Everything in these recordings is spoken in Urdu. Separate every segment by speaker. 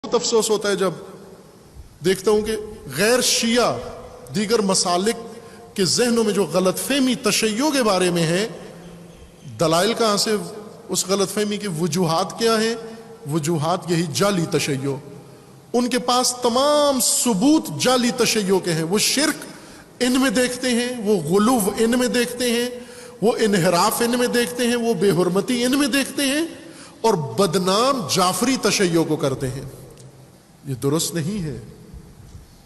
Speaker 1: بہت افسوس ہوتا ہے جب دیکھتا ہوں کہ غیر شیعہ دیگر مسالک کے ذہنوں میں جو غلط فہمی تشیع کے بارے میں ہے، دلائل کہاں سے، اس غلط فہمی کی وجوہات کیا ہیں؟ وجوہات یہی جعلی تشیع، ان کے پاس تمام ثبوت جعلی تشیع کے ہیں۔ وہ شرک ان میں دیکھتے ہیں، وہ غلو ان میں دیکھتے ہیں، وہ انحراف ان میں دیکھتے ہیں، وہ بے حرمتی ان میں دیکھتے ہیں، اور بدنام جعفری تشیع کو کرتے ہیں۔ یہ درست نہیں ہے۔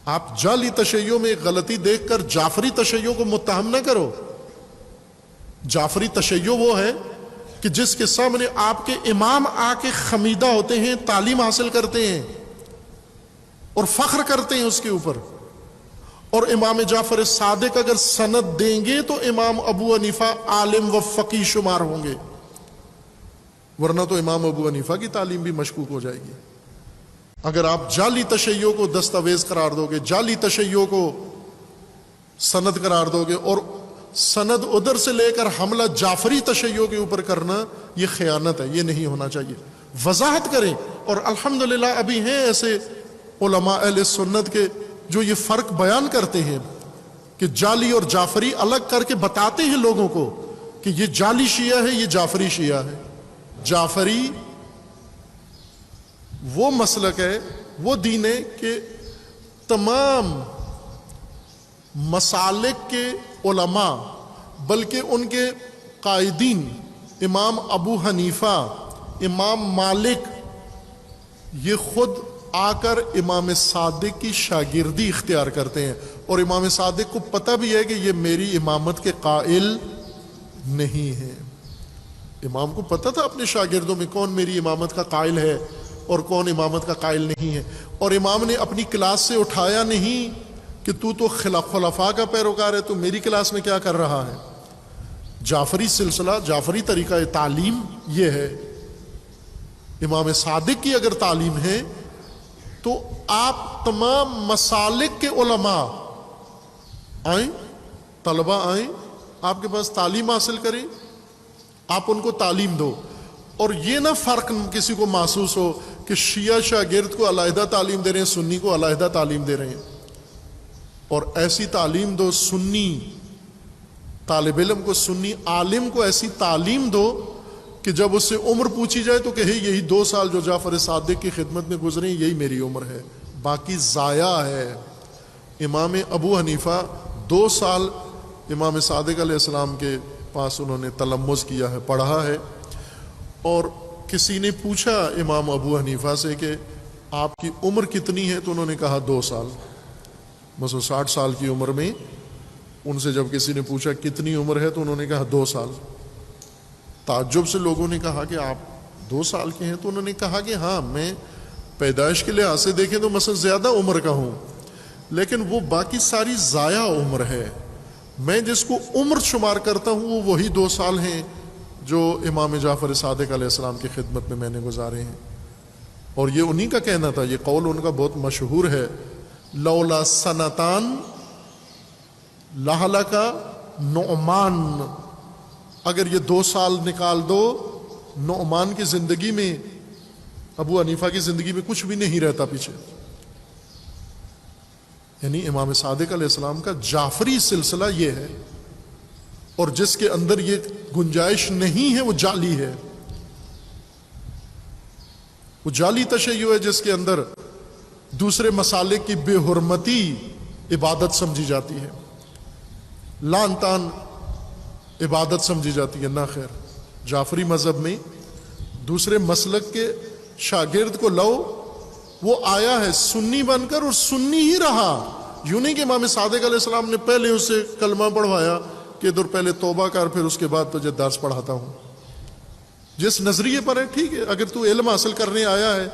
Speaker 1: آپ جعلی تشیع میں ایک غلطی دیکھ کر جعفری تشیع کو متہم نہ کرو۔ جعفری تشیع وہ ہے کہ جس کے سامنے آپ کے امام آ کے خمیدہ ہوتے ہیں، تعلیم حاصل کرتے ہیں اور فخر کرتے ہیں اس کے اوپر، اور امام جعفر صادق اگر سند دیں گے تو امام ابو حنیفہ عالم و فقیہ شمار ہوں گے، ورنہ تو امام ابو حنیفہ کی تعلیم بھی مشکوک ہو جائے گی۔ اگر آپ جعلی تشیع کو دستاویز قرار دو گے، جعلی تشیع کو سند قرار دو گے، اور سند ادھر سے لے کر حملہ جعفری تشیع کے اوپر کرنا، یہ خیانت ہے، یہ نہیں ہونا چاہیے۔ وضاحت کریں، اور الحمدللہ ابھی ہیں ایسے علماء اہل سنت کے جو یہ فرق بیان کرتے ہیں کہ جعلی اور جعفری الگ کر کے بتاتے ہیں لوگوں کو کہ یہ جعلی شیعہ ہے، یہ جعفری شیعہ ہے۔ جعفری وہ مسلک ہے، وہ دین ہے کہ تمام مسالک کے علماء، بلکہ ان کے قائدین امام ابو حنیفہ، امام مالک، یہ خود آ کر امام صادق کی شاگردی اختیار کرتے ہیں، اور امام صادق کو پتہ بھی ہے کہ یہ میری امامت کے قائل نہیں ہے۔ امام کو پتہ تھا اپنے شاگردوں میں کون میری امامت کا قائل ہے اور کون امامت کا قائل نہیں ہے، اور امام نے اپنی کلاس سے اٹھایا نہیں کہ تو خلفاء کا پیروکار ہے، تو میری کلاس میں کیا کر رہا ہے۔ جعفری سلسلہ، جعفری طریقہ تعلیم یہ ہے۔ امام صادق کی اگر تعلیم ہے تو آپ تمام مسالک کے علماء آئیں، طلبہ آئیں، آپ کے پاس تعلیم حاصل کریں، آپ ان کو تعلیم دو، اور یہ نہ فرق کسی کو محسوس ہو کہ شیعہ شاگرد کو علیحدہ تعلیم دے رہے ہیں، سنی کو علیحدہ تعلیم دے رہے ہیں۔ اور ایسی تعلیم دو، سنی طالب علم کو، سنی عالم کو ایسی تعلیم دو کہ جب اس سے عمر پوچھی جائے تو کہے یہی 2 سال جو جعفر صادق کی خدمت میں گزرے یہی میری عمر ہے، باقی ضائع ہے۔ امام ابو حنیفہ 2 سال امام صادق علیہ السلام کے پاس انہوں نے تلمذ کیا ہے، پڑھا ہے، اور کسی نے پوچھا امام ابو حنیفہ سے کہ آپ کی عمر کتنی ہے، تو انہوں نے کہا 2 سال۔ بس 60 سال کی عمر میں ان سے جب کسی نے پوچھا کتنی عمر ہے تو انہوں نے کہا 2 سال۔ تعجب سے لوگوں نے کہا کہ آپ 2 سال کے ہیں، تو انہوں نے کہا کہ ہاں، میں پیدائش کے لحاظ سے دیکھیں تو مثلا زیادہ عمر کا ہوں، لیکن وہ باقی ساری ضائع عمر ہے۔ میں جس کو عمر شمار کرتا ہوں وہ وہی 2 سال ہیں جو امام جعفر صادق علیہ السلام کی خدمت میں نے گزارے ہیں۔ اور یہ انہی کا کہنا تھا، یہ قول ان کا بہت مشہور ہے، لولا سنتان لہلک نعمان، اگر یہ 2 سال نکال دو نعمان کی زندگی میں، ابو حنیفہ کی زندگی میں کچھ بھی نہیں رہتا پیچھے۔ یعنی امام صادق علیہ السلام کا جعفری سلسلہ یہ ہے، اور جس کے اندر یہ گنجائش نہیں ہے وہ جعلی ہے، وہ جعلی تشیع ہے جس کے اندر دوسرے مسالک کی بے حرمتی عبادت سمجھی جاتی ہے، لعن طعن عبادت سمجھی جاتی ہے۔ نہ خیر، جعفری مذہب میں دوسرے مسلک کے شاگرد کو لو، وہ آیا ہے سنی بن کر اور سنی ہی رہا، یوں نہیں کہ امام صادق علیہ السلام نے پہلے اسے کلمہ پڑھوایا کہ ادھر پہلے توبہ کر پھر اس کے بعد تجھے درس پڑھاتا ہوں۔ جس نظریے پر ہے ٹھیک ہے، اگر تو علم حاصل کرنے آیا ہے،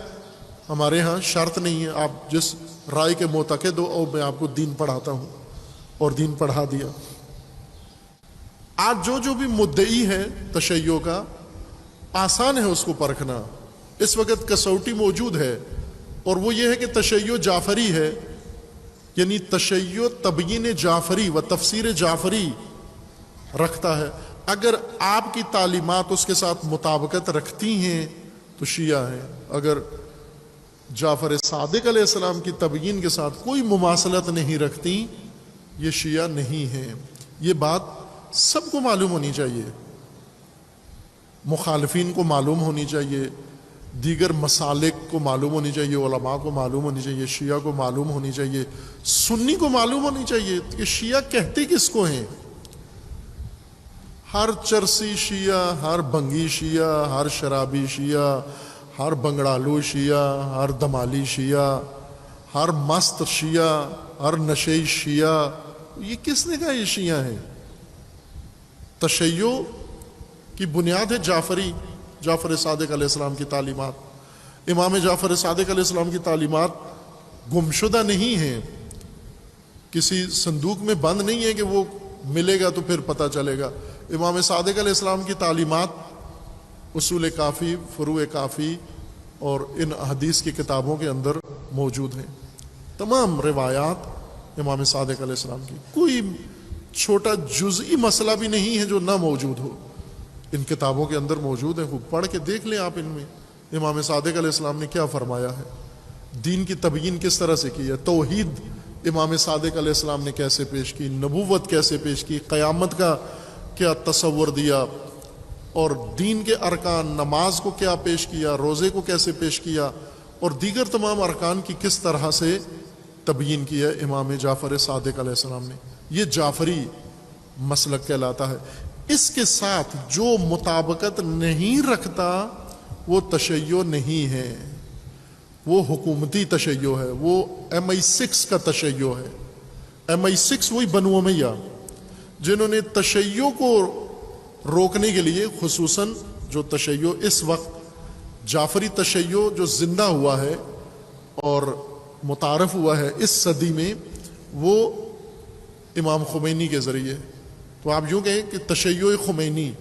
Speaker 1: ہمارے ہاں شرط نہیں ہے، آپ جس رائے کے معتقد ہو اور میں آپ کو دین پڑھاتا ہوں، اور دین پڑھا دیا۔ آج جو بھی مدعی ہے تشیع کا، آسان ہے اس کو پرکھنا، اس وقت کسوٹی موجود ہے، اور وہ یہ ہے کہ تشیع جعفری ہے، یعنی تشیع تبیین جعفری و تفسیر جعفری رکھتا ہے۔ اگر آپ کی تعلیمات اس کے ساتھ مطابقت رکھتی ہیں تو شیعہ ہیں، اگر جعفر صادق علیہ السلام کی تبیین کے ساتھ کوئی مماثلت نہیں رکھتی، یہ شیعہ نہیں ہیں۔ یہ بات سب کو معلوم ہونی چاہیے، مخالفین کو معلوم ہونی چاہیے، دیگر مسالک کو معلوم ہونی چاہیے، علماء کو معلوم ہونی چاہیے، شیعہ کو معلوم ہونی چاہیے، سنی کو معلوم ہونی چاہیے کہ شیعہ کہتے کس کو ہیں۔ ہر چرسی شیعہ، ہر بنگی شیعہ، ہر شرابی شیعہ، ہر بنگڑالو شیعہ، ہر دمالی شیعہ، ہر مست شیعہ، ہر نشئی شیعہ، یہ کس نے کہا یہ شیعہ ہیں؟ تشیع کی بنیاد ہے جعفر صادق علیہ السلام کی تعلیمات۔ امام جعفر صادق علیہ السلام کی تعلیمات گمشدہ نہیں ہیں، کسی صندوق میں بند نہیں ہے کہ وہ ملے گا تو پھر پتہ چلے گا۔ امام صادق علیہ السلام کی تعلیمات اصول کافی، فروع کافی اور ان حدیث کی کتابوں کے اندر موجود ہیں۔ تمام روایات امام صادق علیہ السلام کی، کوئی چھوٹا جزئی مسئلہ بھی نہیں ہے جو نہ موجود ہو، ان کتابوں کے اندر موجود ہیں۔ خوب پڑھ کے دیکھ لیں آپ، ان میں امام صادق علیہ السلام نے کیا فرمایا ہے، دین کی تبیین کس طرح سے کی ہے، توحید امام صادق علیہ السلام نے کیسے پیش کی، نبوت کیسے پیش کی، قیامت کا کیا تصور دیا، اور دین کے ارکان، نماز کو کیا پیش کیا، روزے کو کیسے پیش کیا، اور دیگر تمام ارکان کی کس طرح سے تبیین کی ہے امام جعفر صادق علیہ السلام نے۔ یہ جعفری مسلک کہلاتا ہے۔ اس کے ساتھ جو مطابقت نہیں رکھتا وہ تشیع نہیں ہے، وہ حکومتی تشیع ہے، وہ MI6 کا تشیع ہے۔ MI6 وہی بنو امیہ جنہوں نے تشیع کو روکنے کے لیے، خصوصاً جو تشیع اس وقت جعفری تشیع جو زندہ ہوا ہے اور متعارف ہوا ہے اس صدی میں، وہ امام خمینی کے ذریعے، تو آپ یوں کہیں کہ تشیع خمینی،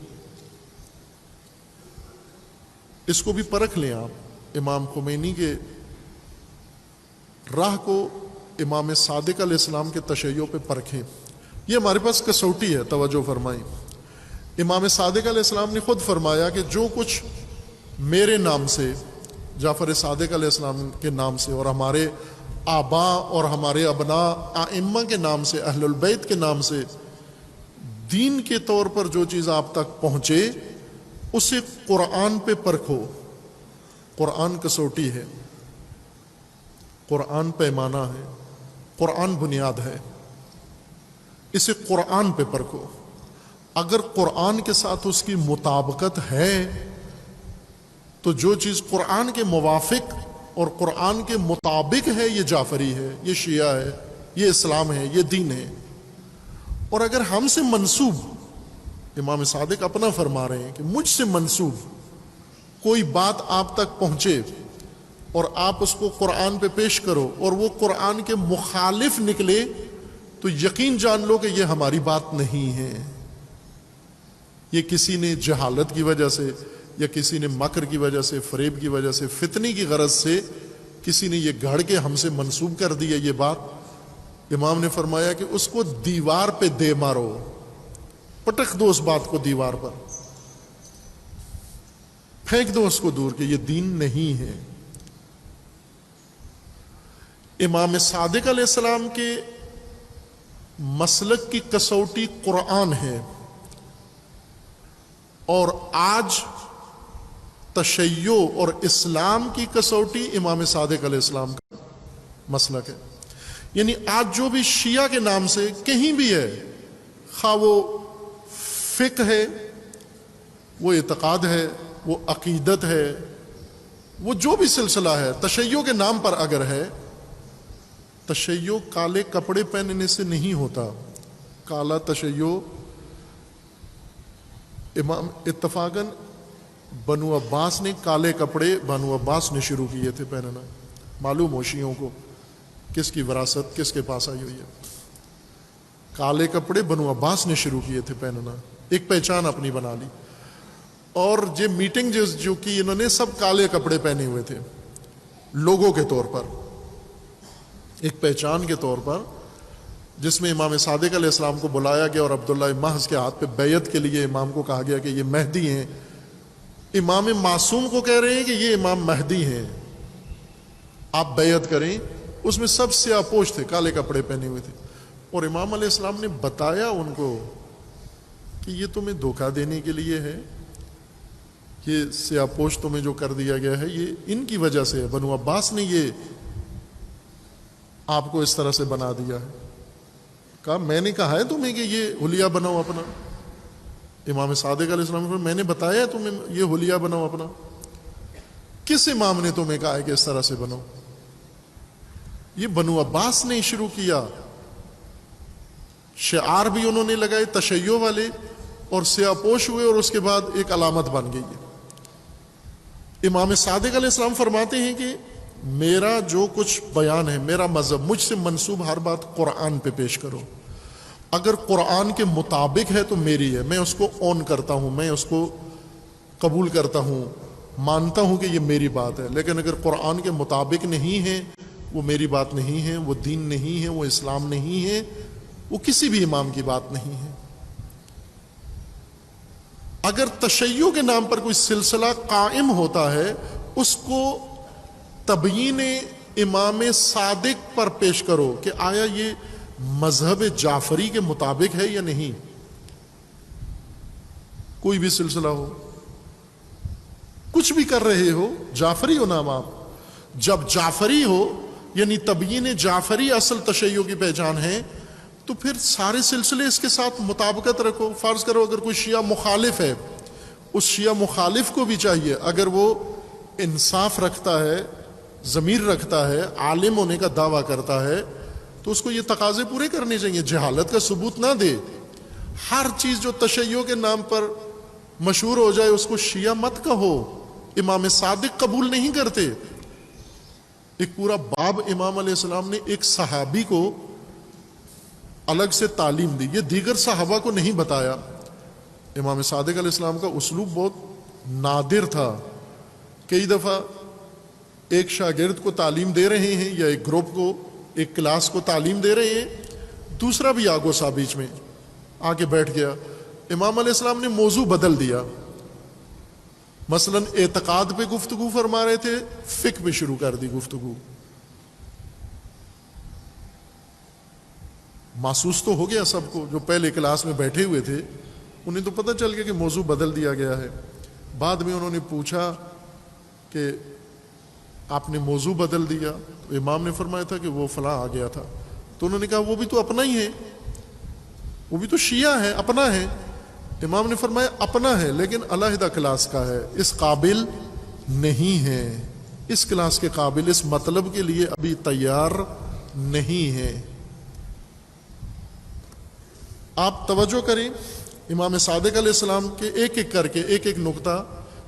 Speaker 1: اس کو بھی پرکھ لیں آپ، امام خمینی کے راہ کو امام صادق علیہ السلام کے تشیع پہ پرکھیں۔ یہ ہمارے پاس کسوٹی ہے، توجہ فرمائیں۔ امام صادق علیہ السلام نے خود فرمایا کہ جو کچھ میرے نام سے، جعفر صادق علیہ السلام کے نام سے، اور ہمارے آباء اور ہمارے ابناء ائمہ کے نام سے، اہل البیت کے نام سے دین کے طور پر جو چیز آپ تک پہنچے، اسے قرآن پہ پرکھو۔ قرآن کسوٹی ہے، قرآن پیمانہ ہے، قرآن بنیاد ہے، اسے قرآن پہ پرکھو۔ اگر قرآن کے ساتھ اس کی مطابقت ہے تو جو چیز قرآن کے موافق اور قرآن کے مطابق ہے، یہ جعفری ہے، یہ شیعہ ہے، یہ اسلام ہے، یہ دین ہے۔ اور اگر ہم سے منسوب، امام صادق اپنا فرما رہے ہیں کہ مجھ سے منسوب کوئی بات آپ تک پہنچے اور آپ اس کو قرآن پہ پیش کرو اور وہ قرآن کے مخالف نکلے، تو یقین جان لو کہ یہ ہماری بات نہیں ہے۔ یہ کسی نے جہالت کی وجہ سے، یا کسی نے مکر کی وجہ سے، فریب کی وجہ سے، فتنے کی غرض سے کسی نے یہ گھڑ کے ہم سے منسوب کر دی ہے یہ بات۔ امام نے فرمایا کہ اس کو دیوار پہ دے مارو، پٹک دو اس بات کو دیوار پر، پھینک دو اس کو دور، کہ یہ دین نہیں ہے۔ امام صادق علیہ السلام کے مسلک کی کسوٹی قرآن ہے، اور آج تشیع اور اسلام کی کسوٹی امام صادق علیہ السلام کا مسلک ہے۔ یعنی آج جو بھی شیعہ کے نام سے کہیں بھی ہے، خواہ وہ فقہ ہے، وہ اعتقاد ہے، وہ عقیدت ہے، وہ جو بھی سلسلہ ہے، تشیع کے نام پر اگر ہے، تشیع کالے کپڑے پہننے سے نہیں ہوتا۔ کالا تشیع امام اتفاقاً بنو عباس نے کالے کپڑے بنو عباس نے شروع کیے تھے پہننا۔ معلوم ہو شیعوں کو کس کی وراثت کس کے پاس آئی ہوئی ہے۔ کالے کپڑے بنو عباس نے شروع کیے تھے پہننا، ایک پہچان اپنی بنا لی۔ اور یہ میٹنگ جو کی انہوں نے، سب کالے کپڑے پہنے ہوئے تھے، لوگوں کے طور پر، ایک پہچان کے طور پر، جس میں امام صادق علیہ السلام کو بلایا گیا اور عبداللہ محض کے ہاتھ پہ بیعت کے لیے امام کو کہا گیا کہ یہ مہدی ہیں۔ امام معصوم کو کہہ رہے ہیں کہ یہ امام مہدی ہیں، آپ بیعت کریں. اس میں سب سیاہ پوش تھے, کالے کپڑے پہنے ہوئے تھے, اور امام علیہ السلام نے بتایا ان کو کہ یہ تمہیں دھوکہ دینے کے لیے ہے, یہ سیاہ پوش تمہیں جو کر دیا گیا ہے یہ ان کی وجہ سے ہے, بنو عباس نے یہ آپ کو اس طرح سے بنا دیا ہے. کہا میں نے کہا ہے تمہیں کہ یہ حلیہ بناؤ اپنا. امام صادق علیہ السلام کو میں نے بتایا ہے تمہیں یہ حلیہ بناؤ اپنا. کس امام نے تمہیں کہا ہے کہ اس طرح سے بناؤ؟ یہ بنو عباس نے شروع کیا. شعار بھی انہوں نے لگائے تشیع والے, اور سیاہ پوش ہوئے, اور اس کے بعد ایک علامت بن گئی ہے. امام صادق علیہ السلام فرماتے ہیں کہ میرا جو کچھ بیان ہے, میرا مذہب, مجھ سے منسوب ہر بات قرآن پہ پیش کرو. اگر قرآن کے مطابق ہے تو میری ہے, میں اس کو اون کرتا ہوں, میں اس کو قبول کرتا ہوں, مانتا ہوں کہ یہ میری بات ہے. لیکن اگر قرآن کے مطابق نہیں ہے, وہ میری بات نہیں ہے, وہ دین نہیں ہے, وہ اسلام نہیں ہے, وہ کسی بھی امام کی بات نہیں ہے. اگر تشیع کے نام پر کوئی سلسلہ قائم ہوتا ہے, اس کو تبیین امام صادق پر پیش کرو کہ آیا یہ مذہب جعفری کے مطابق ہے یا نہیں. کوئی بھی سلسلہ ہو, کچھ بھی کر رہے ہو, جعفری ہو نام آپ, جب جعفری ہو یعنی تبیین جعفری اصل تشیع کی پہچان ہے, تو پھر سارے سلسلے اس کے ساتھ مطابقت رکھو. فرض کرو اگر کوئی شیعہ مخالف ہے, اس شیعہ مخالف کو بھی چاہیے, اگر وہ انصاف رکھتا ہے, ضمیر رکھتا ہے, عالم ہونے کا دعویٰ کرتا ہے, تو اس کو یہ تقاضے پورے کرنے چاہیے. جہالت کا ثبوت نہ دے. ہر چیز جو تشیع کے نام پر مشہور ہو جائے اس کو شیعہ مت کہو. امام صادق قبول نہیں کرتے. ایک پورا باب امام علیہ السلام نے ایک صحابی کو الگ سے تعلیم دی, یہ دیگر صحابہ کو نہیں بتایا. امام صادق علیہ السلام کا اسلوب بہت نادر تھا. کئی دفعہ ایک شاگرد کو تعلیم دے رہے ہیں, یا ایک گروپ کو, ایک کلاس کو تعلیم دے رہے ہیں, دوسرا بھی آگو سا بیچ میں آ کے بیٹھ گیا. امام علیہ السلام نے موضوع بدل دیا. مثلا اعتقاد پہ گفتگو فرما رہے تھے, فقہ پہ شروع کر دی گفتگو. محسوس تو ہو گیا سب کو, جو پہلے کلاس میں بیٹھے ہوئے تھے انہیں تو پتہ چل گیا کہ موضوع بدل دیا گیا ہے. بعد میں انہوں نے پوچھا کہ آپ نے موضوع بدل دیا, تو امام نے فرمایا تھا کہ وہ فلاں آ گیا تھا. تو انہوں نے کہا وہ بھی تو اپنا ہی ہے, وہ بھی تو شیعہ ہے, اپنا ہے. امام نے فرمایا اپنا ہے لیکن علیحدہ کلاس کا ہے, اس قابل نہیں ہے, اس کلاس کے قابل, اس مطلب کے لیے ابھی تیار نہیں ہے. آپ توجہ کریں, امام صادق علیہ السلام کے ایک ایک کر کے ایک ایک نقطہ,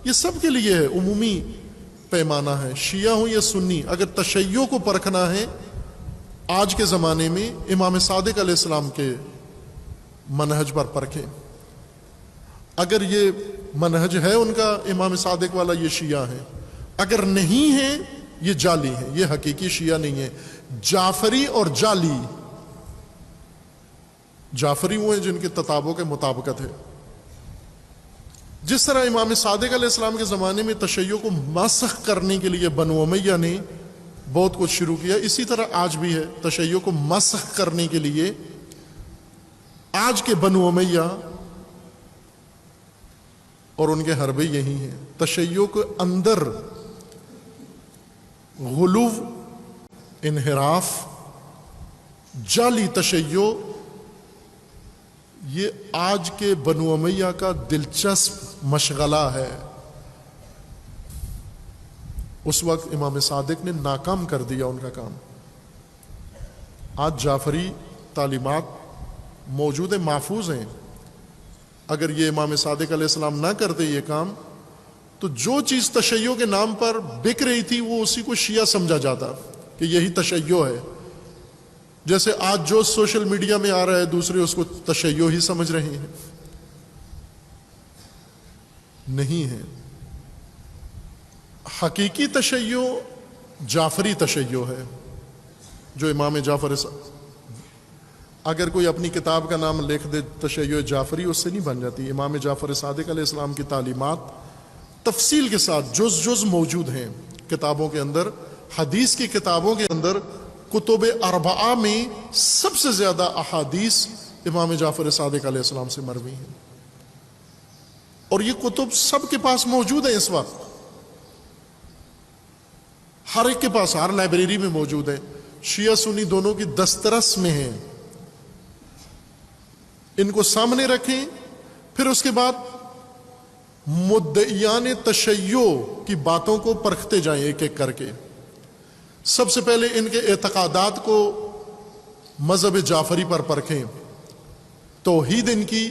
Speaker 1: یہ سب کے لیے ہے, عمومی پیمانہ ہے. شیعہ ہوں یا سنی, اگر تشیع کو پرکھنا ہے آج کے زمانے میں امام صادق علیہ السلام کے منہج پر پرکھیں. اگر یہ منہج ہے ان کا امام صادق والا, یہ شیعہ ہیں. اگر نہیں ہے یہ جعلی ہیں, یہ حقیقی شیعہ نہیں ہے. جعفری اور جعلی, جعفری وہ ہیں جن کے تتابع کے مطابقت ہے. جس طرح امام صادق علیہ السلام کے زمانے میں تشیع کو مسخ کرنے کے لیے بنو امیہ نے بہت کچھ شروع کیا, اسی طرح آج بھی ہے. تشیع کو مسخ کرنے کے لیے آج کے بنو امیہ اور ان کے حربے یہی ہیں. تشیع کے اندر غلو, انحراف, جعلی تشیع, یہ آج کے بنو امیہ کا دلچسپ مشغلہ ہے. اس وقت امام صادق نے ناکام کر دیا ان کا کام. آج جعفری تعلیمات موجود ہیں, محفوظ ہیں. اگر یہ امام صادق علیہ السلام نہ کرتے یہ کام, تو جو چیز تشیع کے نام پر بک رہی تھی وہ اسی کو شیعہ سمجھا جاتا کہ یہی تشیع ہے. جیسے آج جو سوشل میڈیا میں آ رہا ہے دوسرے اس کو تشیع ہی سمجھ رہے ہیں. نہیں ہے. حقیقی تشیع جعفری تشیع ہے, جو امام جعفر, اگر کوئی اپنی کتاب کا نام لکھ دے تشیع جعفری, اس سے نہیں بن جاتی. امام جعفر صادق علیہ السلام کی تعلیمات تفصیل کے ساتھ جز جز موجود ہیں کتابوں کے اندر, حدیث کی کتابوں کے اندر کتب اربعہ میں سب سے زیادہ احادیث امام جعفر صادق علیہ السلام سے مروی ہیں، اور یہ کتب سب کے پاس موجود ہے اس وقت، ہر ایک کے پاس، ہر لائبریری میں موجود ہے، شیعہ سنی دونوں کی دسترس میں ہیں۔ ان کو سامنے رکھیں، پھر اس کے بعد مدعیان تشیع کی باتوں کو پرکھتے جائیں ایک ایک کر کے۔ سب سے پہلے ان کے اعتقادات کو مذہب جعفری پر پرکھیں، توحید ان کی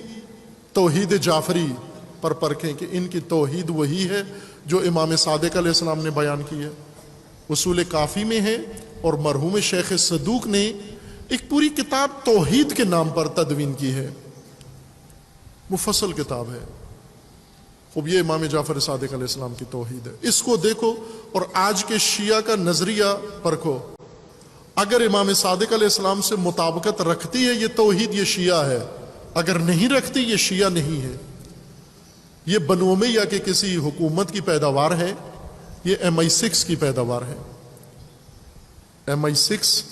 Speaker 1: توحید جعفری پر پرکھیں کہ ان کی توحید وہی ہے جو امام صادق علیہ السلام نے بیان کی ہے، اصول کافی میں ہے، اور مرحوم شیخ صدوق نے ایک پوری کتاب توحید کے نام پر تدوین کی ہے، مفصل کتاب ہے۔ اب یہ امام جعفر صادق علیہ السلام کی توحید ہے، اس کو دیکھو اور آج کے شیعہ کا نظریہ پرکھو۔ اگر امام صادق علیہ السلام سے مطابقت رکھتی ہے یہ توحید، یہ شیعہ ہے، اگر نہیں رکھتی یہ شیعہ نہیں ہے۔ یہ بنو امیہ کے کسی حکومت کی پیداوار ہے، یہ MI6 کی پیداوار ہے۔ MI6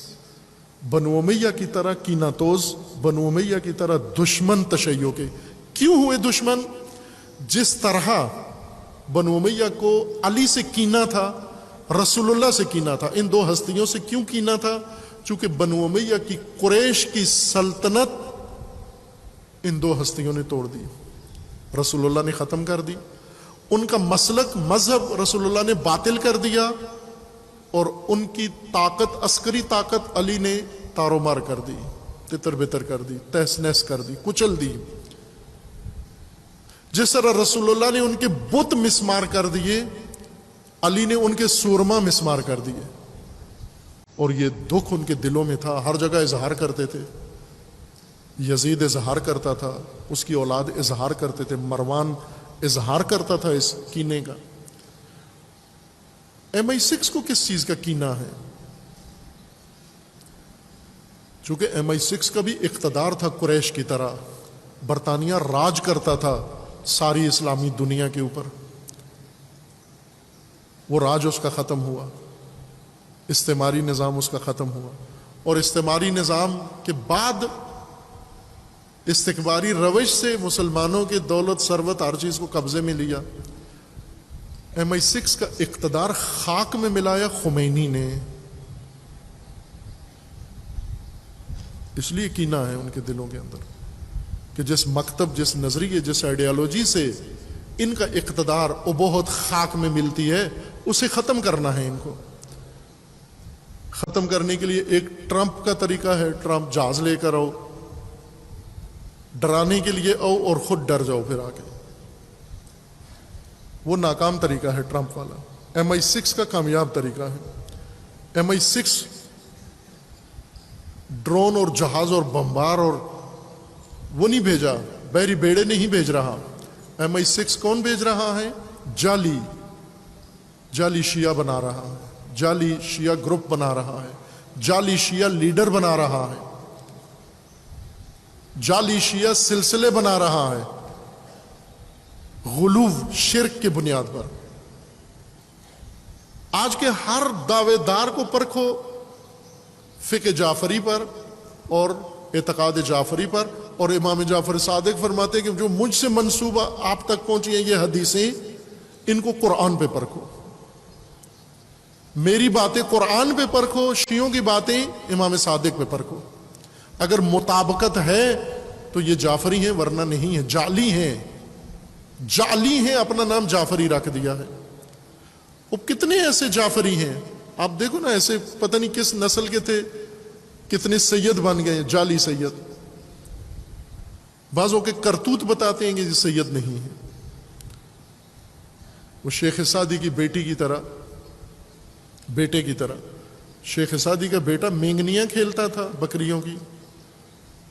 Speaker 1: بنو امیہ کی طرح کینہ توز، بنو امیہ کی طرح دشمن تشیع کے۔ کیوں ہوئے دشمن؟ جس طرح بنو امیہ کو علی سے کینہ تھا، رسول اللہ سے کینہ تھا، ان دو ہستیوں سے کیوں کینہ تھا؟ چونکہ بنو امیہ کی قریش کی سلطنت ان دو ہستیوں نے توڑ دی، رسول اللہ نے ختم کر دی، ان کا مسلک مذہب رسول اللہ نے باطل کر دیا، اور ان کی طاقت، عسکری طاقت علی نے تارو مار کر دی، تتر بتر کر دی، تہس نہس کر دی، کچل دی۔ جس طرح رسول اللہ نے ان کے بت مسمار کر دیے، علی نے ان کے سورما مسمار کر دیے، اور یہ دکھ ان کے دلوں میں تھا، ہر جگہ اظہار کرتے تھے۔ یزید اظہار کرتا تھا، اس کی اولاد اظہار کرتے تھے، مروان اظہار کرتا تھا اس کینے کا۔ MI6 کو کس چیز کا کینہ ہے؟ چونکہ MI6 کا بھی اقتدار تھا قریش کی طرح، برطانیہ راج کرتا تھا ساری اسلامی دنیا کے اوپر، وہ راج اس کا ختم ہوا، استعماری نظام اس کا ختم ہوا، اور استعماری نظام کے بعد استکباری روش سے مسلمانوں کے دولت ثروت ہر چیز کو قبضے میں لیا۔ MI6 کا اقتدار خاک میں ملایا خمینی نے، اس لیے کینہ ہے ان کے دلوں کے اندر کہ جس مکتب، جس نظریے، جس آئیڈیالوجی سے ان کا اقتدار ابہت خاک میں ملتی ہے، اسے ختم کرنا ہے۔ ان کو ختم کرنے کے لیے ایک ٹرمپ کا طریقہ ہے، ٹرمپ جہاز لے کر آؤ، ڈرانے کے لیے آؤ اور خود ڈر جاؤ پھر آ کے، وہ ناکام طریقہ ہے ٹرمپ والا۔ MI6 کا کامیاب طریقہ ہے۔ MI6 ڈرون اور جہاز اور بمبار اور وہ نہیں بھیجا، بحری بیڑے نہیں بھیج رہا۔ MI6 کون بھیج رہا ہے؟ جعلی شیعہ بنا رہا ہے، جعلی شیعہ گروپ بنا رہا ہے، جعلی شیعہ لیڈر بنا رہا ہے، جعلی شیعہ سلسلے بنا رہا ہے، غلو شرک کی بنیاد پر۔ آج کے ہر دعوے دار کو پرکھو فقہ جعفری پر اور اعتقاد جعفری پر، اور امام جعفر صادق فرماتے ہیں کہ جو مجھ سے منسوبہ آپ تک پہنچی ہیں یہ حدیثیں، ان کو قرآن پہ پرکھو، میری باتیں قرآن پہ پرکھو، شیعوں کی باتیں امام صادق پہ پرکھو۔ اگر مطابقت ہے تو یہ جعفری ہیں، ورنہ نہیں ہے، جعلی ہیں، جعلی ہیں، اپنا نام جعفری رکھ دیا ہے۔ وہ کتنے ایسے جعفری ہیں آپ دیکھو نا، ایسے پتہ نہیں کس نسل کے تھے، کتنے سید بن گئے، جعلی سید۔ بعضوں کے کرتوت بتاتے ہیں کہ یہ سید نہیں ہے۔ وہ شیخ سعدی کی بیٹی کی طرح، بیٹے کی طرح، شیخ سعدی کا بیٹا مینگنیاں کھیلتا تھا بکریوں کی،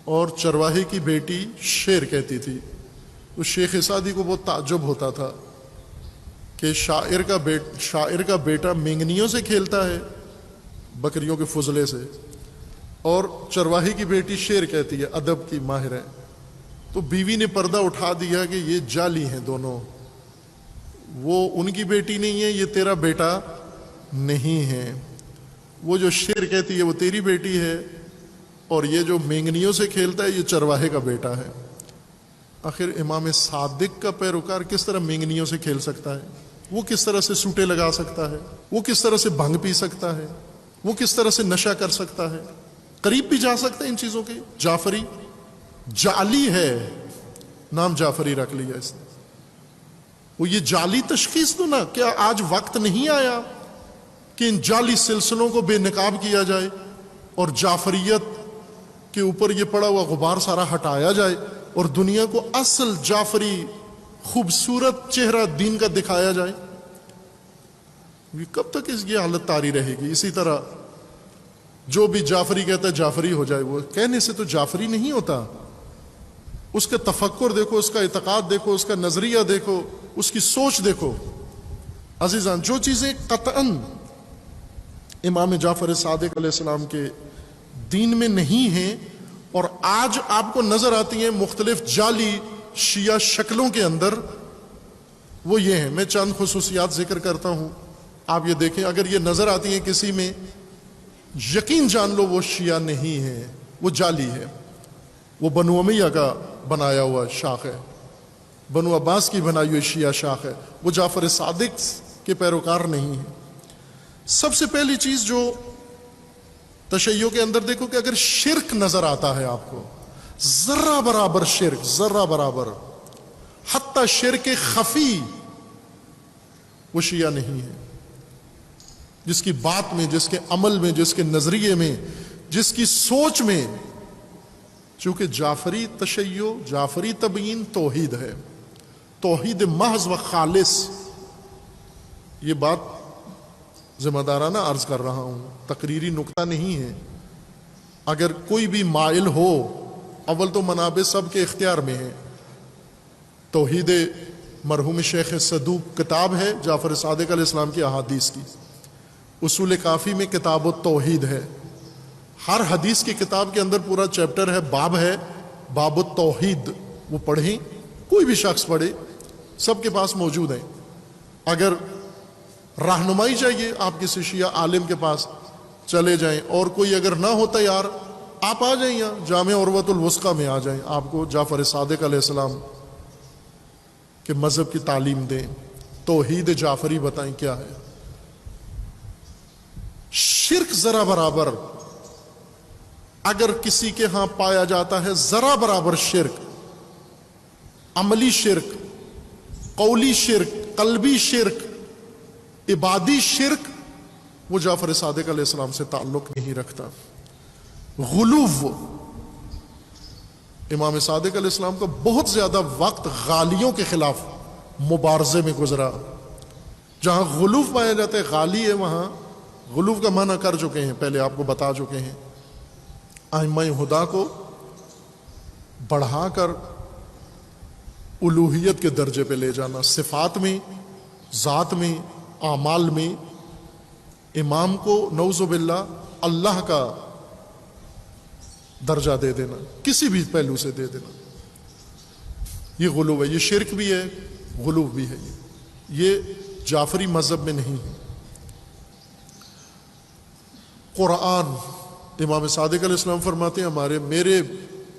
Speaker 1: اور چرواہے کی بیٹی شیر کہتی تھی۔ اس شیخ سعدی کو بہت تعجب ہوتا تھا کہ شاعر کا بیٹا مینگنیوں سے کھیلتا ہے، بکریوں کے فضلے سے، اور چرواہے کی بیٹی شیر کہتی ہے، ادب کی ماہر ہے۔ تو بیوی نے پردہ اٹھا دیا کہ یہ جعلی ہیں دونوں، وہ ان کی بیٹی نہیں ہے، یہ تیرا بیٹا نہیں ہیں. وہ جو شیر کہتی ہے وہ تیری بیٹی ہے، اور یہ جو مینگنیوں سے کھیلتا ہے یہ چرواہے کا بیٹا ہے. آخر امام صادق کا پیروکار کس طرح مینگنیوں سے کھیل سکتا ہے؟ وہ کس طرح سے سوٹے لگا سکتا ہے؟ وہ کس طرح سے بھنگ پی سکتا ہے؟ وہ کس طرح سے نشہ کر سکتا ہے؟ قریب بھی جا سکتا ہے ان چیزوں کے؟ جعفری جعلی ہے، نام جعفری رکھ لیا اس نے. وہ یہ جعلی تشخیص دو نا. کیا آج وقت نہیں آیا کہ ان جعلی سلسلوں کو بے نقاب کیا جائے اور جعفریت کے اوپر یہ پڑا ہوا غبار سارا ہٹایا جائے اور دنیا کو اصل جعفری خوبصورت چہرہ دین کا دکھایا جائے؟ کب تک یہ حالت طاری رہے گی؟ اسی طرح جو بھی جعفری کہتا ہے جعفری ہو جائے. وہ کہنے سے تو جعفری نہیں ہوتا. اس کا تفکر دیکھو، اس کا اعتقاد دیکھو، اس کا نظریہ دیکھو، اس کی سوچ دیکھو. عزیزان، جو چیزیں قطعاً امام جعفر صادق علیہ السلام کے دین میں نہیں ہیں اور آج آپ کو نظر آتی ہیں مختلف جعلی شیعہ شکلوں کے اندر، وہ یہ ہیں. میں چند خصوصیات ذکر کرتا ہوں، آپ یہ دیکھیں. اگر یہ نظر آتی ہیں کسی میں، یقین جان لو وہ شیعہ نہیں ہے، وہ جعلی ہے. وہ بنو امیہ کا بنایا ہوا شاخ ہے، بنو عباس کی بنائی ہوئی شیعہ شاخ ہے. وہ جعفر صادق کے پیروکار نہیں ہے. سب سے پہلی چیز جو تشیع کے اندر دیکھو کہ اگر شرک نظر آتا ہے آپ کو، ذرہ برابر شرک، ذرہ برابر، حتی شرک خفی، وہ شیعہ نہیں ہے. جس کی بات میں، جس کے عمل میں، جس کے نظریے میں، جس کی سوچ میں، چونکہ جعفری تشیع، جعفری تبیین توحید ہے، توحید محض و خالص. یہ بات ذمہ دارانہ عرض کر رہا ہوں، تقریری نکتہ نہیں ہے. اگر کوئی بھی مائل ہو، اول تو منابع سب کے اختیار میں ہے. توحید مرحوم شیخ صدوق کتاب ہے جعفر صادق علیہ السلام کی احادیث کی. اصول کافی میں کتاب التوحید ہے. ہر حدیث کی کتاب کے اندر پورا چیپٹر ہے، باب ہے، باب التوحید. وہ پڑھیں، کوئی بھی شخص پڑھے، سب کے پاس موجود ہیں. اگر رہنمائی چاہیے آپ کسی شیعہ عالم کے پاس چلے جائیں، اور کوئی اگر نہ ہوتا یار، آپ آ جائیں یہاں جامع عروۃ الوثقیٰ میں آ جائیں، آپ کو جعفر صادق علیہ السلام کے مذہب کی تعلیم دیں، توحید جعفری بتائیں کیا ہے. شرک ذرا برابر اگر کسی کے ہاں پایا جاتا ہے، ذرا برابر شرک، عملی شرک، قولی شرک، قلبی شرک، عبادی شرک، وہ جعفر صادق علیہ السلام سے تعلق نہیں رکھتا. غلو، امام صادق علیہ السلام کا بہت زیادہ وقت غالیوں کے خلاف مبارزے میں گزرا. جہاں غلو پایا جاتا ہے، غالی ہے، وہاں غلو کا معنی کر چکے ہیں، پہلے آپ کو بتا چکے ہیں. ائمہ ہدا کو بڑھا کر الوہیت کے درجے پہ لے جانا، صفات میں، ذات میں، اعمال میں. امام کو نعوذ باللہ اللہ کا درجہ دے دینا، کسی بھی پہلو سے دے دینا، یہ غلو ہے. یہ شرک بھی ہے، غلو بھی ہے. یہ جعفری مذہب میں نہیں ہے. قرآن، امام صادق علیہ السلام فرماتے ہیں میرے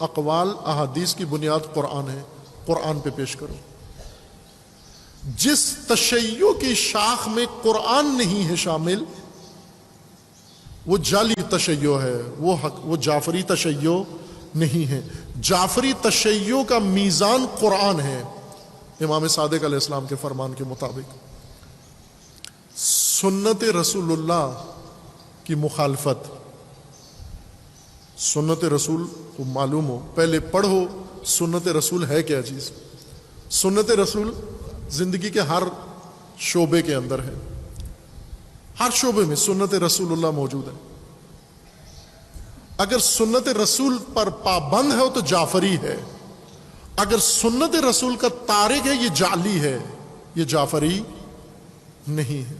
Speaker 1: اقوال احادیث کی بنیاد قرآن ہے، قرآن پہ پیش کرو. جس تشیع کی شاخ میں قرآن نہیں ہے شامل، وہ جعلی تشیع ہے، وہ جعفری تشیع نہیں ہے. جعفری تشیع کا میزان قرآن ہے امام صادق علیہ السلام کے فرمان کے مطابق. سنت رسول اللہ کی مخالفت، سنت رسول کو معلوم ہو، پہلے پڑھو سنت رسول ہے کیا چیز. سنت رسول زندگی کے ہر شعبے کے اندر ہے، ہر شعبے میں سنت رسول اللہ موجود ہے. اگر سنت رسول پر پابند ہے تو جعفری ہے، اگر سنت رسول کا تارک ہے یہ جعلی ہے، یہ جعفری نہیں ہے.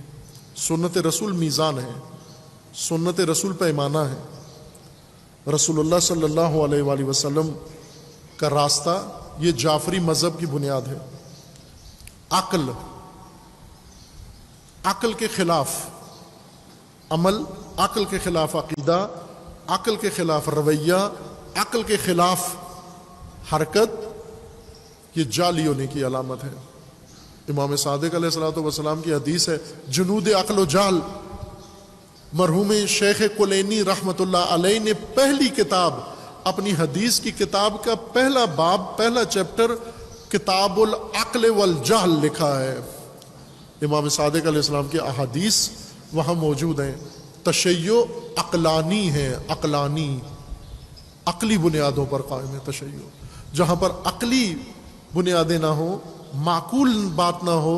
Speaker 1: سنت رسول میزان ہے، سنت رسول پیمانہ ہے. رسول اللہ صلی اللہ علیہ وآلہ وسلم کا راستہ، یہ جعفری مذہب کی بنیاد ہے. عقل کے خلاف عمل، عقل کے خلاف عقیدہ، عقل کے خلاف رویہ، عقل کے خلاف حرکت، یہ جعلی ہونے کی علامت ہے۔ امام صادق علیہ الصلوۃ والسلام کی حدیث ہے، جنود عقل و جہل۔ مرحوم شیخ کلینی رحمۃ اللہ علیہ نے پہلی کتاب، اپنی حدیث کی کتاب کا پہلا باب، پہلا چیپٹر کتاب العقل والجہل لکھا ہے۔ امام صادق علیہ السلام کی احادیث وہاں موجود ہیں۔ تشیع عقلانی ہے، عقلانی، عقلی بنیادوں پر قائم ہے تشیع۔ جہاں پر عقلی بنیادیں نہ ہوں، معقول بات نہ ہو،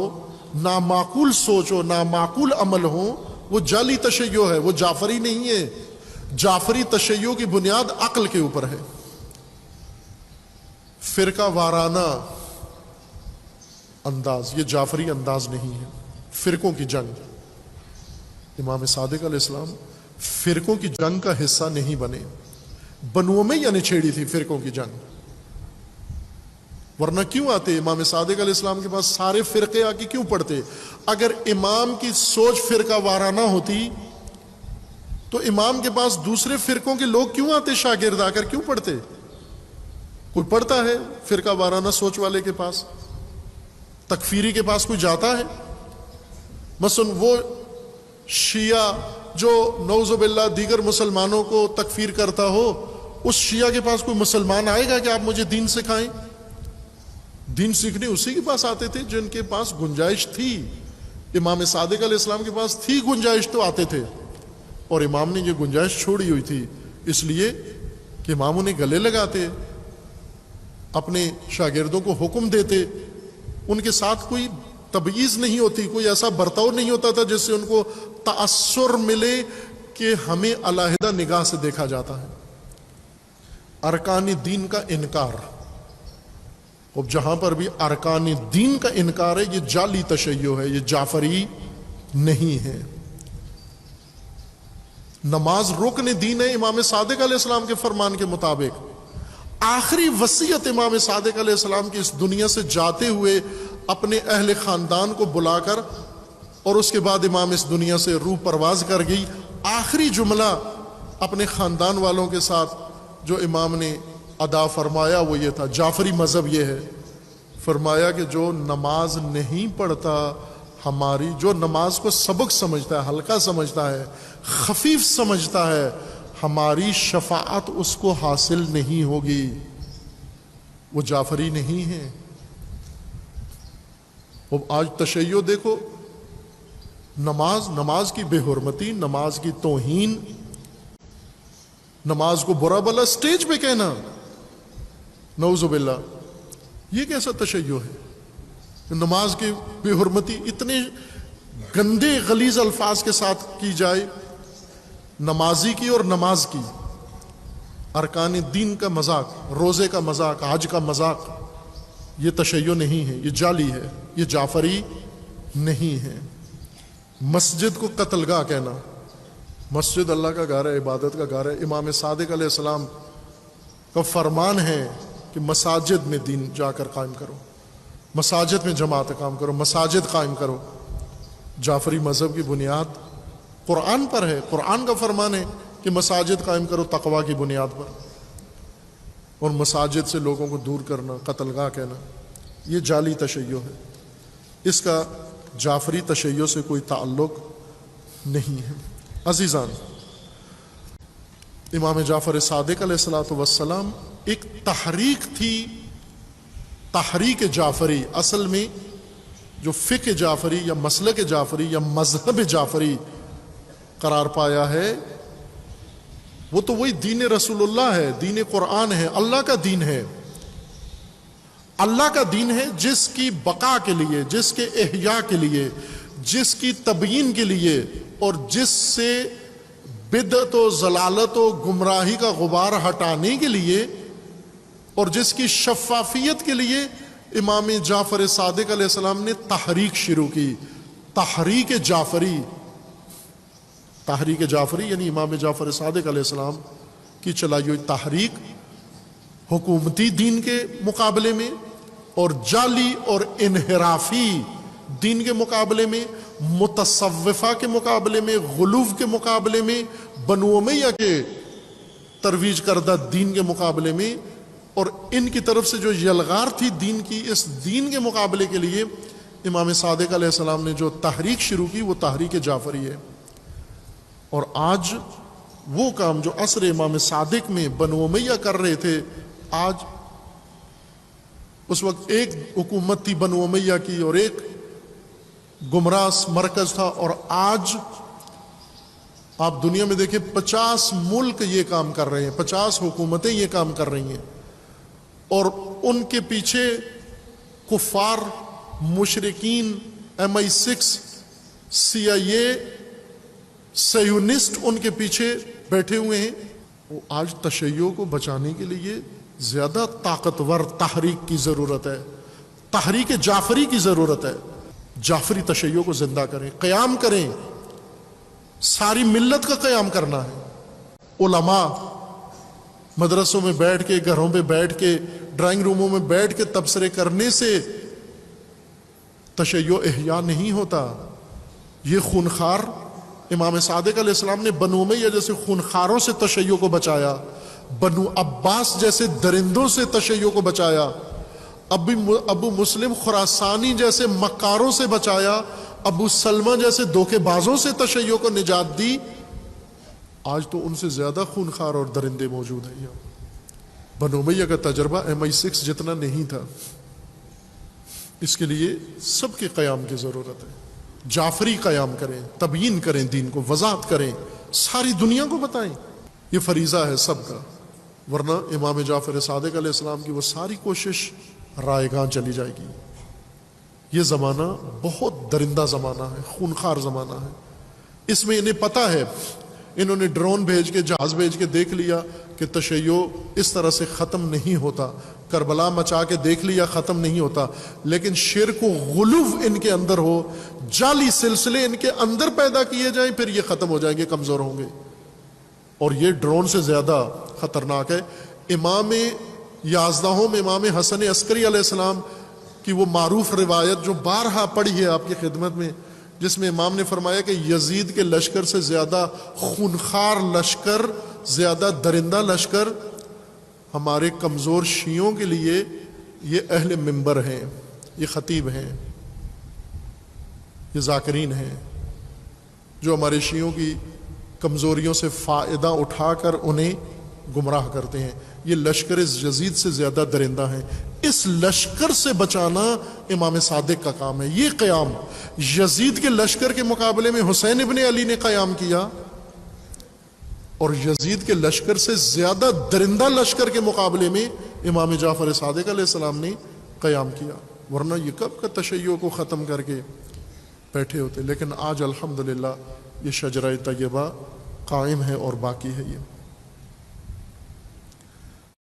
Speaker 1: نامعقول سوچ ہو، نامعقول عمل ہو، وہ جعلی تشیع ہے، وہ جعفری نہیں ہے۔ جعفری تشیع کی بنیاد عقل کے اوپر ہے۔ فرقہ وارانہ انداز، یہ جعفری انداز نہیں ہے۔ فرقوں کی جنگ، امام صادق علیہ السلام فرقوں کی جنگ کا حصہ نہیں بنے۔ بنو امیہ نے چھیڑی تھی فرقوں کی جنگ، ورنہ کیوں آتے امام صادق علیہ السلام کے پاس سارے فرقے آ کے کیوں پڑھتے؟ اگر امام کی سوچ فرقہ وارانہ ہوتی تو امام کے پاس دوسرے فرقوں کے لوگ کیوں آتے؟ شاگرد آ کر کیوں پڑھتے؟ کوئی پڑھتا ہے فرقہ وارانہ سوچ والے کے پاس؟ تکفیری کے پاس کوئی جاتا ہے؟ مثلا وہ شیعہ جو نعوذ باللہ دیگر مسلمانوں کو تکفیر کرتا ہو، اس شیعہ کے پاس کوئی مسلمان آئے گا کہ آپ مجھے دین سکھائیں؟ دین سیکھنے اسی کے پاس آتے تھے جن کے پاس گنجائش تھی۔ امام صادق علیہ السلام کے پاس تھی گنجائش تو آتے تھے، اور امام نے یہ گنجائش چھوڑی ہوئی تھی اس لیے کہ امام انہیں گلے لگاتے، اپنے شاگردوں کو حکم دیتے، ان کے ساتھ کوئی تبعیض نہیں ہوتی، کوئی ایسا برتاؤ نہیں ہوتا تھا جس سے ان کو تأثر ملے کہ ہمیں علیحدہ نگاہ سے دیکھا جاتا ہے۔ ارکان دین کا انکار، اب جہاں پر بھی ارکان دین کا انکار ہے، یہ جعلی تشیع ہے، یہ جعفری نہیں ہے۔ نماز رکن دین ہے امام صادق علیہ السلام کے فرمان کے مطابق۔ آخری وصیت امام صادق علیہ السلام کی اس دنیا سے جاتے ہوئے اپنے اہل خاندان کو بلا کر، اور اس کے بعد امام اس دنیا سے روح پرواز کر گئی، آخری جملہ اپنے خاندان والوں کے ساتھ جو امام نے ادا فرمایا وہ یہ تھا، جعفری مذہب یہ ہے، فرمایا کہ جو نماز نہیں پڑھتا، ہماری جو نماز کو سبق سمجھتا ہے، ہلکا سمجھتا ہے، خفیف سمجھتا ہے، ہماری شفاعت اس کو حاصل نہیں ہوگی، وہ جعفری نہیں ہے۔ اب آج تشیع دیکھو، نماز کی بے حرمتی، نماز کی توہین، نماز کو برا بلا سٹیج پہ کہنا، نعوذ باللہ، یہ کیسا تشیع ہے؟ نماز کی بے حرمتی اتنے گندے غلیظ الفاظ کے ساتھ کی جائے، نمازی کی اور نماز کی، ارکان دین کا مذاق، روزے کا مذاق، حج کا مذاق، یہ تشیع نہیں ہے، یہ جعلی ہے، یہ جعفری نہیں ہے۔ مسجد کو قتل گاہ کہنا، مسجد اللہ کا گھر ہے، عبادت کا گھر ہے۔ امام صادق علیہ السلام کا فرمان ہے کہ مساجد میں دین جا کر قائم کرو، مساجد میں جماعت قائم کرو، مساجد قائم کرو۔ جعفری مذہب کی بنیاد قرآن پر ہے، قرآن کا فرمان ہے کہ مساجد قائم کرو تقوی کی بنیاد پر، اور مساجد سے لوگوں کو دور کرنا، قتل گاہ کہنا، یہ جعلی تشیع ہے، اس کا جعفری تشیع سے کوئی تعلق نہیں ہے۔ عزیزان، امام جعفر صادق علیہ الصلوۃ والسلام ایک تحریک تھی، تحریک جعفری، اصل میں جو فقہ جعفری یا مسلک جعفری یا مذہب جعفری قرار پایا ہے، وہ تو وہی دین رسول اللہ ہے، دین قرآن ہے، اللہ کا دین ہے، اللہ کا دین ہے، جس کی بقا کے لیے، جس کے احیاء کے لیے، جس کی تبیین کے لیے، اور جس سے بدعت و ضلالت و گمراہی کا غبار ہٹانے کے لیے، اور جس کی شفافیت کے لیے امام جعفر صادق علیہ السلام نے تحریک شروع کی، تحریک جعفری۔ تحریک جعفری یعنی امام جعفر صادق علیہ السلام کی چلائی ہوئی تحریک، حکومتی دین کے مقابلے میں اور جعلی اور انحرافی دین کے مقابلے میں، متصوفہ کے مقابلے میں، غلو کے مقابلے میں، بنو امیہ کے ترویج کردہ دین کے مقابلے میں، اور ان کی طرف سے جو یلغار تھی دین کی، اس دین کے مقابلے کے لیے امام صادق علیہ السلام نے جو تحریک شروع کی وہ تحریک جعفری ہے۔ اور آج وہ کام جو عصر امام صادق میں بنو امیہ کر رہے تھے، آج اس وقت ایک حکومت تھی بنو امیہ کی اور ایک گمراہ مرکز تھا، اور آج آپ دنیا میں دیکھیں 50 ملک یہ کام کر رہے ہیں، 50 حکومتیں یہ کام کر رہی ہیں، اور ان کے پیچھے کفار، مشرکین، MI6، CIA، سیونسٹ ان کے پیچھے بیٹھے ہوئے ہیں۔ وہ آج تشیع کو بچانے کے لیے زیادہ طاقتور تحریک کی ضرورت ہے، تحریک جعفری کی ضرورت ہے۔ جعفری تشیع کو زندہ کریں، قیام کریں، ساری ملت کا قیام کرنا ہے۔ علماء مدرسوں میں بیٹھ کے، گھروں پہ بیٹھ کے، ڈرائنگ روموں میں بیٹھ کے تبصرے کرنے سے تشیع احیاء نہیں ہوتا۔ یہ خونخوار امام صادق علیہ السلام نے بنو امیہ جیسے خونخواروں سے تشیع کو بچایا، بنو عباس جیسے درندوں سے تشیع کو بچایا، ابو مسلم خراسانی جیسے مکاروں سے بچایا، ابو سلمہ جیسے دھوکے بازوں سے تشیع کو نجات دی۔ آج تو ان سے زیادہ خونخوار اور درندے موجود ہیں یہاں۔ بنو امیہ کا تجربہ MI6 جتنا نہیں تھا۔ اس کے لیے سب کے قیام کی ضرورت ہے۔ جعفری قیام کریں، تبیین کریں، دین کو وضاحت کریں، ساری دنیا کو بتائیں۔ یہ فریضہ ہے سب کا، ورنہ امام جعفر صادق علیہ السلام کی وہ ساری کوشش رائے گاں چلی جائے گی۔ یہ زمانہ بہت درندہ زمانہ ہے، خونخوار زمانہ ہے۔ اس میں انہیں پتہ ہے، انہوں نے ڈرون بھیج کے، جہاز بھیج کے دیکھ لیا کہ تشیع اس طرح سے ختم نہیں ہوتا، کربلا مچا کے دیکھ لیا ختم نہیں ہوتا، لیکن شرک و غلو ان کے اندر ہو، جعلی سلسلے ان کے اندر پیدا کیے جائیں، پھر یہ ختم ہو جائیں گے، کمزور ہوں گے۔ اور یہ ڈرون سے زیادہ خطرناک ہے۔ امام یازدہوں میں امام حسن عسکری علیہ السلام کی وہ معروف روایت جو بارہا پڑھی ہے آپ کی خدمت میں، جس میں امام نے فرمایا کہ یزید کے لشکر سے زیادہ خونخوار لشکر، زیادہ درندہ لشکر ہمارے کمزور شیعوں کے لیے یہ اہل منبر ہیں، یہ خطیب ہیں، یہ ذاکرین ہیں، جو ہمارے شیعوں کی کمزوریوں سے فائدہ اٹھا کر انہیں گمراہ کرتے ہیں۔ یہ لشکر یزید سے زیادہ درندہ ہیں۔ اس لشکر سے بچانا امام صادق کا کام ہے۔ یہ قیام یزید کے لشکر کے مقابلے میں حسین ابن علی نے قیام کیا، اور یزید کے لشکر سے زیادہ درندہ لشکر کے مقابلے میں امام جعفر صادق علیہ السلام نے قیام کیا، ورنہ یہ کب کا تشیع کو ختم کر کے بیٹھے ہوتے۔ لیکن آج الحمدللہ یہ شجرہ طیبہ قائم ہے اور باقی ہے۔ یہ